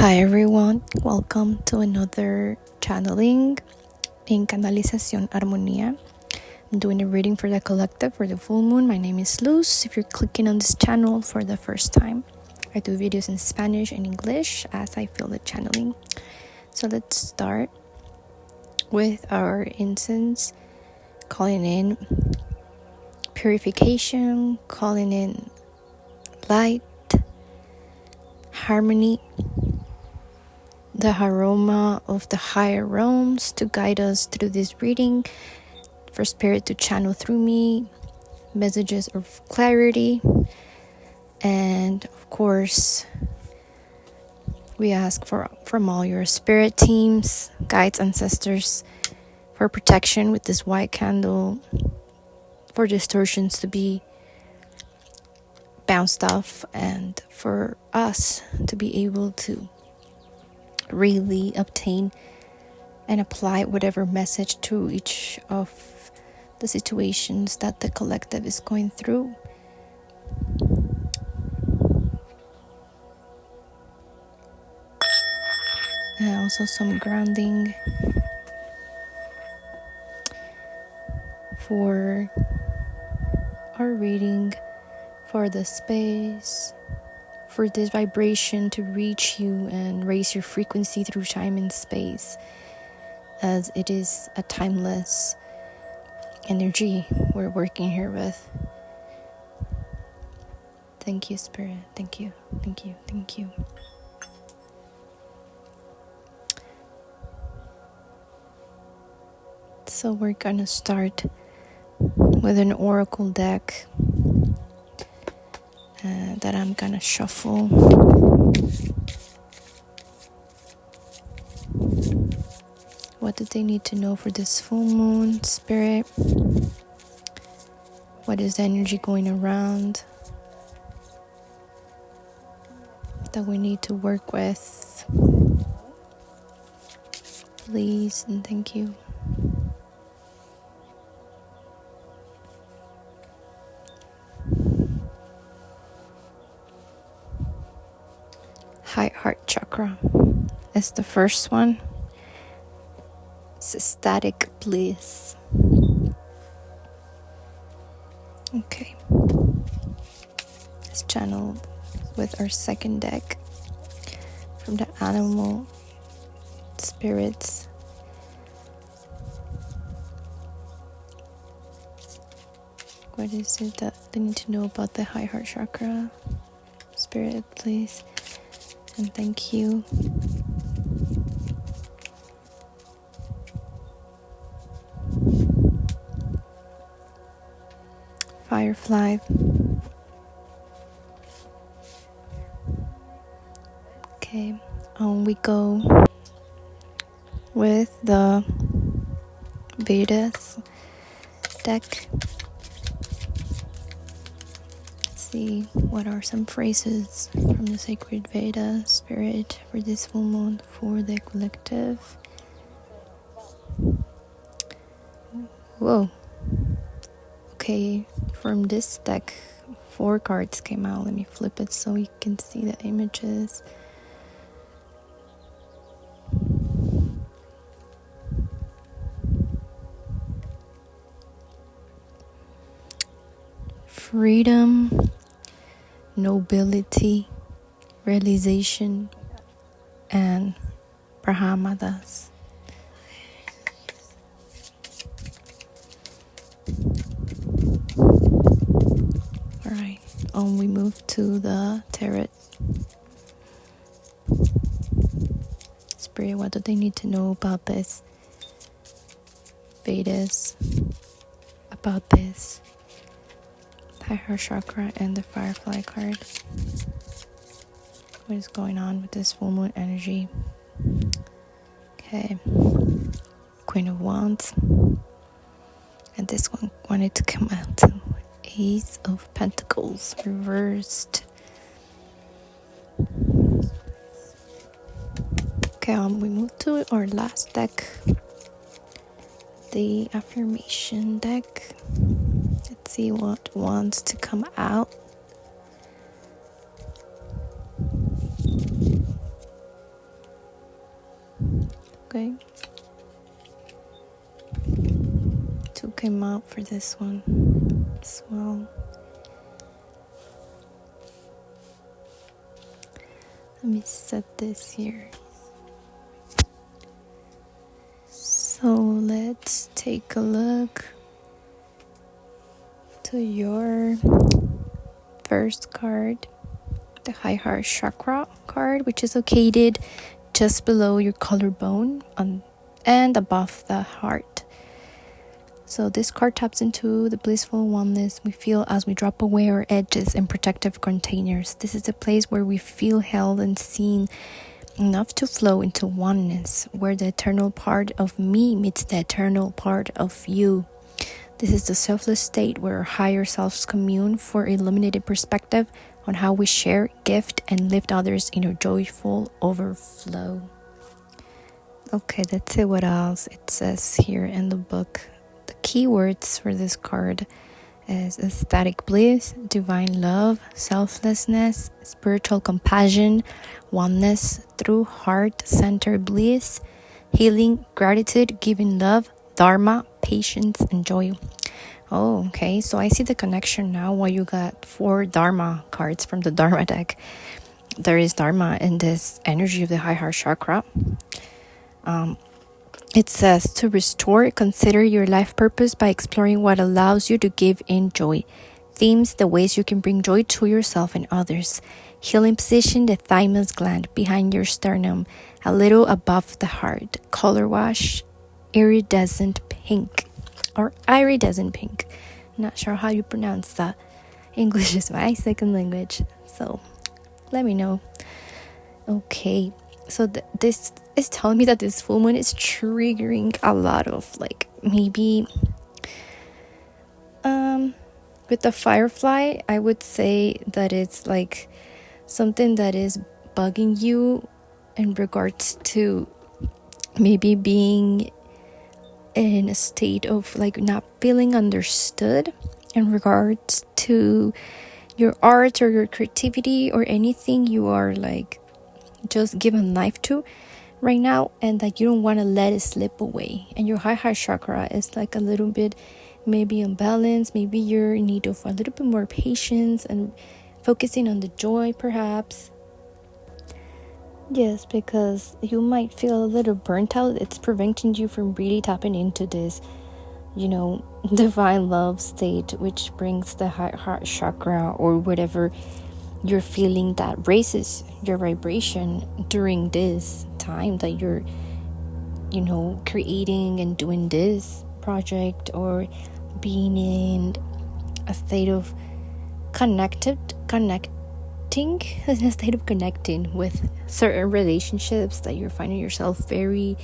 Hi everyone, welcome to another channeling in Canalización Armonía. I'm doing a reading for the collective for the full moon. My name is Luz. If you're clicking on this channel for the first time, I do videos in Spanish and English as I feel the channeling. So let's start with our incense, calling in purification, calling in light, harmony, the aroma of the higher realms to guide us through this reading, for spirit to channel through me messages of clarity. And of course, we ask from all your spirit teams, guides, ancestors, for protection with this white candle, for distortions to be bounced off, and for us to be able to really obtain and apply whatever message to each of the situations that the collective is going through. And also some grounding for our reading, for the space, for this vibration to reach you and raise your frequency through time and space, as it is a timeless energy we're working here with. Thank you, Spirit. Thank you. Thank you. Thank you. So we're gonna start with an oracle deck that I'm gonna shuffle. What do they need to know for this full moon, Spirit? What is the energy going around that we need to work with? Please and thank you. Heart chakra is the first one. It's ecstatic bliss. Okay. Let's channel with our second deck from the animal spirits. What is it that they need to know about the heart chakra? Spirit, please. And thank you. Firefly. Okay, on we go with the Vedas deck. Let's see what are some phrases from the sacred Veda spirit for this full moon for the collective. Whoa. Okay, from this deck 4 cards came out. Let me flip it so you can see the images. Freedom, nobility, realization, and Brahmadas. Alright, we move to the tarot. Spirit, what do they need to know about this? Vedas, about this heart chakra and the firefly card. What is going on with this full moon energy? Okay, Queen of Wands, and this one wanted to come out to Ace of Pentacles reversed. Okay, we move to our last deck, the affirmation deck. Let's see what wants to come out. Okay. Two came out for this one as well. Let me set this here. So let's take a look to your first card, the High Heart Chakra card, which is located just below your collarbone and above the heart. So this card taps into the blissful oneness we feel as we drop away our edges and protective containers. This is a place where we feel held and seen enough to flow into oneness, where the eternal part of me meets the eternal part of you. This is the selfless state where our higher selves commune for illuminated perspective on how we share, gift, and lift others in a joyful overflow. Okay, let's see what else it says here in the book. The keywords for this card is ecstatic bliss, divine love, selflessness, spiritual compassion, oneness through heart-centered bliss, healing, gratitude, giving love, dharma, patience, and joy. Oh, okay. So I see the connection now. Why you got 4 dharma cards from the dharma deck. There is dharma in this energy of the high heart chakra. It says to restore, consider your life purpose by exploring what allows you to give in joy. Themes, the ways you can bring joy to yourself and others. Healing position, the thymus gland behind your sternum, a little above the heart. Color wash, iridescent pink or iridescent pink. Not sure how you pronounce that. English is my second language, so let me know. Okay. So this is telling me that this full moon is triggering a lot of like maybe with the firefly, I would say that it's like something that is bugging you in regards to maybe being in a state of like not feeling understood in regards to your art or your creativity or anything you are like just given life to right now, and that you don't want to let it slip away. And your high heart chakra is like a little bit maybe unbalanced. Maybe you're in need of a little bit more patience and focusing on the joy perhaps. Yes, because you might feel a little burnt out. It's preventing you from really tapping into this, divine love state, which brings the heart chakra or whatever you're feeling that raises your vibration during this time that you're, creating and doing this project or being in a state of connecting, in a state of connecting with certain relationships that you're finding yourself very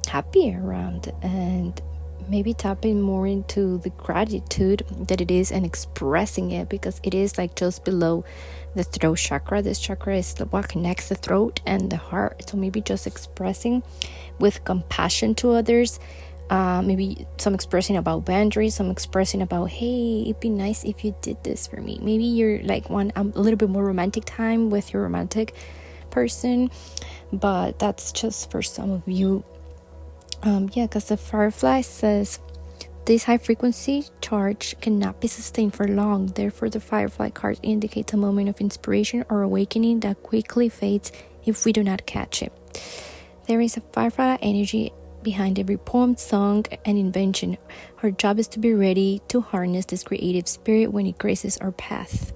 happy around, and maybe tapping more into the gratitude that it is and expressing it, because it is like just below the throat chakra. This chakra is what connects the throat and the heart. So maybe just expressing with compassion to others, maybe some expressing about boundaries, some expressing about, hey, it'd be nice if you did this for me. Maybe you're like a little bit more romantic time with your romantic person, but that's just for some of you. Because the firefly says this high frequency charge cannot be sustained for long. Therefore, the firefly card indicates a moment of inspiration or awakening that quickly fades if we do not catch it. There is a firefly energy behind every poem, song, and invention. Our job is to be ready to harness this creative spirit when it graces our path.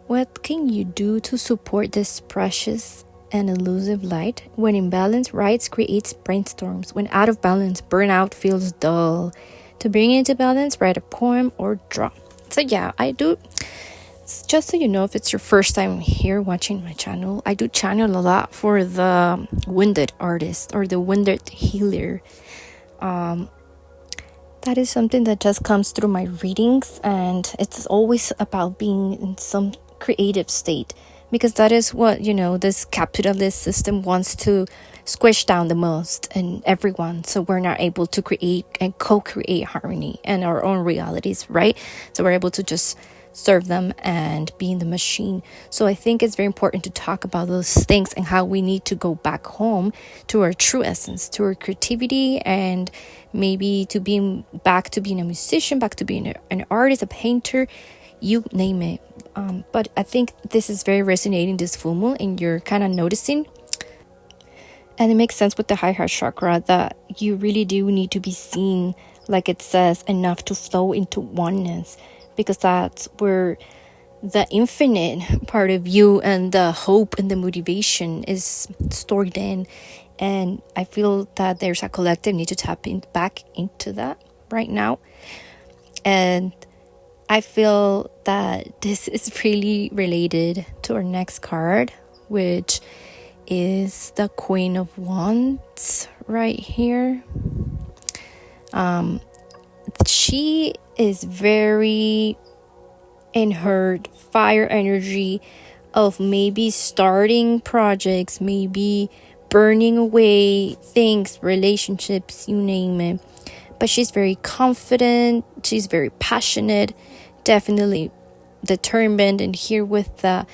What can you do to support this precious and elusive light? When in balance, rights creates brainstorms. When out of balance, burnout feels dull. To bring it into balance, write a poem or draw. So yeah, I do. Just so you know, if it's your first time here watching my channel, I do channel a lot for the wounded artist or the wounded healer. That is something that just comes through my readings, and it's always about being in some creative state, because that is what, this capitalist system wants to squish down the most in everyone, so we're not able to create and co-create harmony and our own realities, right? So we're able to just serve them and be in the machine. So I think it's very important to talk about those things and how we need to go back home to our true essence, to our creativity, and maybe to being back to being a musician, back to being an artist, a painter, you name it. But I think this is very resonating this full moon, and you're kind of noticing, and it makes sense with the heart chakra that you really do need to be seen, like it says, enough to flow into oneness, because that's where the infinite part of you and the hope and the motivation is stored in. And I feel that there's a collective need to tap back into that right now. And I feel that this is really related to our next card, which is the Queen of Wands right here. She is very in her fire energy of maybe starting projects, maybe burning away things, relationships, you name it. But she's very confident, she's very passionate, definitely determined. And here with the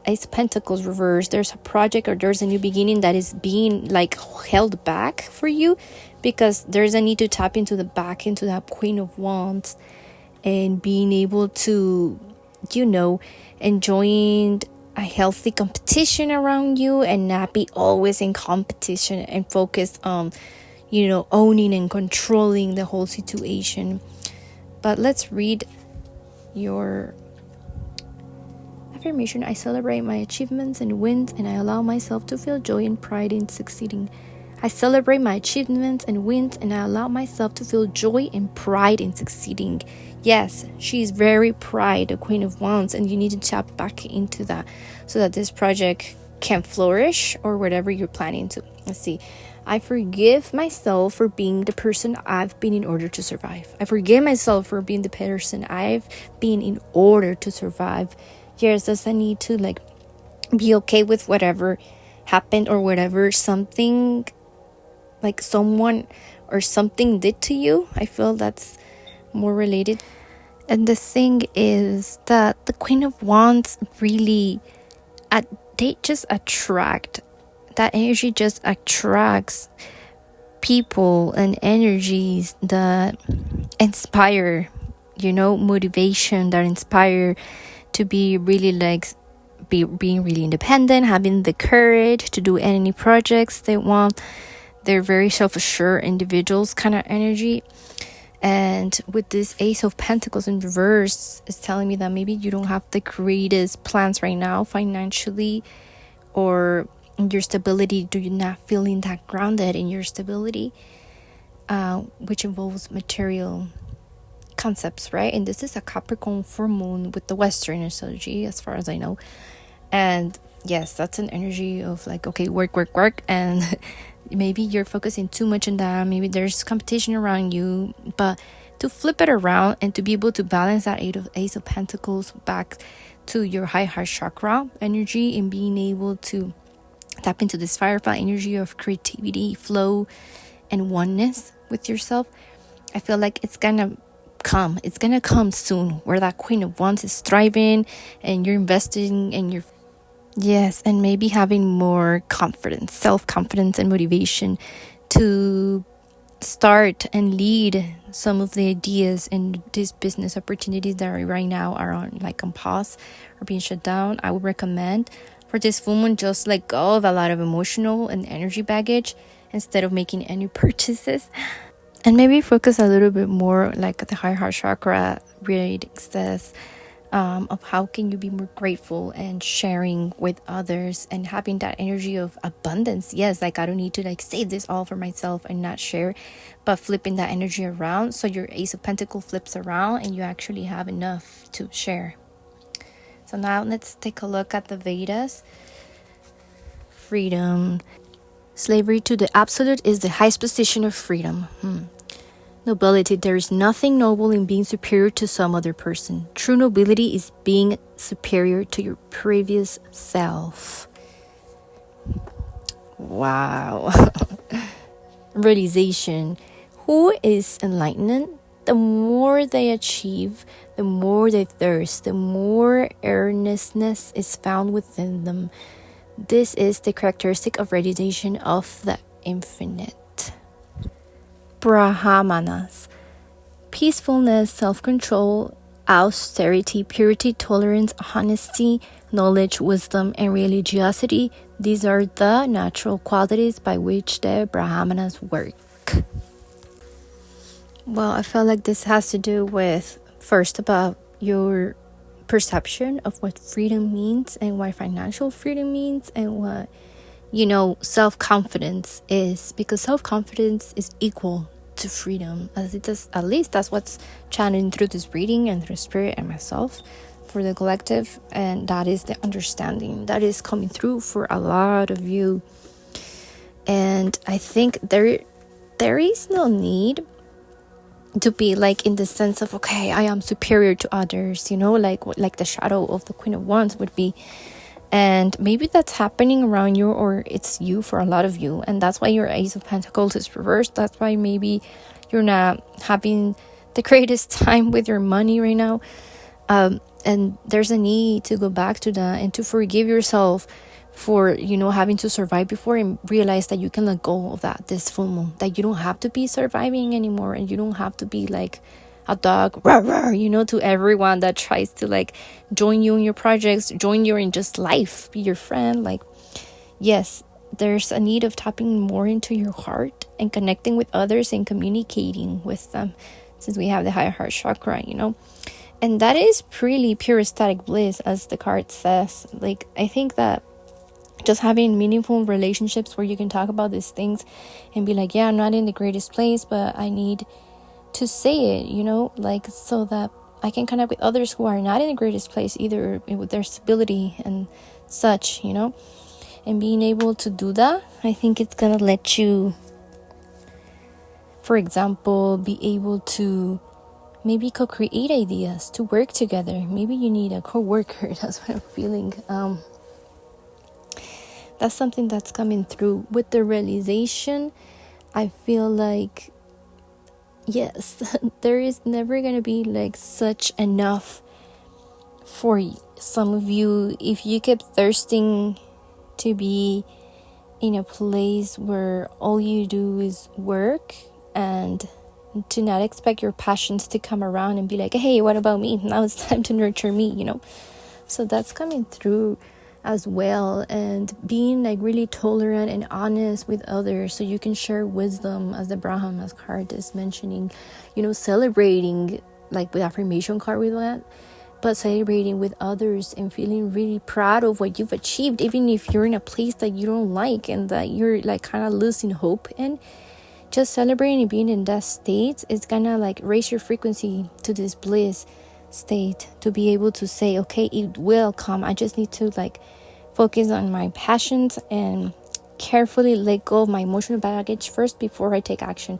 Ace of Pentacles reversed, there's a project or there's a new beginning that is being like held back for you, because there's a need to tap into that Queen of Wands and being able to, enjoying a healthy competition around you and not be always in competition and focus on, owning and controlling the whole situation. But let's read your affirmation. I celebrate my achievements and wins, and I allow myself to feel joy and pride in succeeding. I celebrate my achievements and wins, and I allow myself to feel joy and pride in succeeding. Yes, she is very pride, the Queen of Wands, and you need to tap back into that so that this project can flourish or whatever you're planning to. Let's see. I forgive myself for being the person I've been in order to survive. I forgive myself for being the person I've been in order to survive. Yes, there's a need to be okay with whatever happened or whatever something like someone or something did to you. I feel that's more related. And the thing is that the Queen of Wands really, they just attract, that energy just attracts people and energies that inspire, motivation, that inspire to be really being really independent, having the courage to do any projects they want. They're very self-assured individuals kind of energy. And with this Ace of Pentacles in reverse, it's telling me that maybe you don't have the greatest plans right now financially, or your stability, you're not feeling that grounded in your stability, which involves material concepts, right? And this is a Capricorn full moon with the Western astrology, as far as I know. And yes, that's an energy of okay, work, and maybe you're focusing too much on that. Maybe there's competition around you, but to flip it around and to be able to balance that Ace of Pentacles back to your high heart chakra energy, and being able to tap into this firefly energy of creativity, flow, and oneness with yourself. I feel like it's gonna come soon, where that Queen of Wands is thriving and you're investing and you're and maybe having more confidence, self-confidence, and motivation to start and lead some of the ideas and these business opportunities that right now are on pause or being shut down. I would recommend for this full moon, just let go of a lot of emotional and energy baggage instead of making any purchases, and maybe focus a little bit more the high heart chakra reading says, of how can you be more grateful and sharing with others and having that energy of abundance. Yes, I don't need to save this all for myself and not share, but flipping that energy around so your Ace of Pentacles flips around and you actually have enough to share. So now let's take a look at the Vedas. Freedom. Slavery to the absolute is the highest position of freedom. Nobility. There is nothing noble in being superior to some other person. True nobility is being superior to your previous self. Wow. Realization. Who is enlightened? the more they achieve, the more they thirst, the more earnestness is found within them. This is the characteristic of radiation of the infinite. Brahmanas: peacefulness, self-control, austerity, purity, tolerance, honesty, knowledge, wisdom, and religiosity. These are the natural qualities by which the Brahmanas work. Well, I felt like this has to do with, first, about your perception of what freedom means and what financial freedom means and what, self-confidence is, because self-confidence is equal to freedom, as it does. At least that's what's channeling through this reading and through spirit and myself for the collective, and that is the understanding that is coming through for a lot of you. And I think there is no need to be like in the sense of, okay, I am superior to others, like the shadow of the Queen of Wands would be. And maybe that's happening around you, or it's you for a lot of you, and that's why your Ace of Pentacles is reversed. That's why maybe you're not having the greatest time with your money right now, and there's a need to go back to that and to forgive yourself for having to survive before, and realize that you can let go of that this full moon, that you don't have to be surviving anymore, and you don't have to be like a dog, rah, rah, to everyone that tries to like join you in your projects, join you in just life, be your friend. Like, yes, there's a need of tapping more into your heart and connecting with others and communicating with them, since we have the higher heart chakra, and that is really pure ecstatic bliss, as the card says. Like, I think that just having meaningful relationships where you can talk about these things and be like, yeah, I'm not in the greatest place, but I need to say it, like, so that I can connect with others who are not in the greatest place either, with their stability and such, and being able to do that, I think it's gonna let you, for example, be able to maybe co-create ideas, to work together. Maybe you need a co-worker. That's what I'm feeling. That's something that's coming through with the realization. I feel like, yes, there is never going to be like such enough for some of you if you keep thirsting to be in a place where all you do is work, and to not expect your passions to come around and be like, hey, what about me? Now it's time to nurture me, So that's coming through as well, and being like really tolerant and honest with others, so you can share wisdom, as the Brahma's card is mentioning, celebrating, like with affirmation card with that, but celebrating with others and feeling really proud of what you've achieved, even if you're in a place that you don't like and that you're like kind of losing hope in. Just celebrating and being in that state is gonna like raise your frequency to this bliss state, to be able to say, okay, it will come. I just need to like focus on my passions and carefully let go of my emotional baggage first before I take action.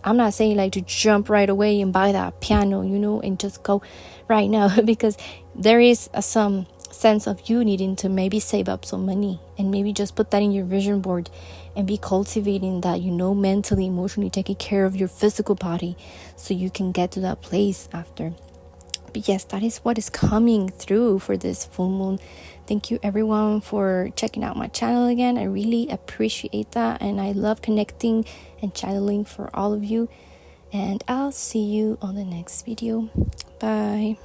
I'm not saying like to jump right away and buy that piano, and just go right now, because there is some sense of you needing to maybe save up some money and maybe just put that in your vision board and be cultivating that, mentally, emotionally, taking care of your physical body so you can get to that place after. But yes, that is what is coming through for this full moon. Thank you everyone for checking out my channel again. I really appreciate that, and I love connecting and channeling for all of you. And I'll see you on the next video. Bye.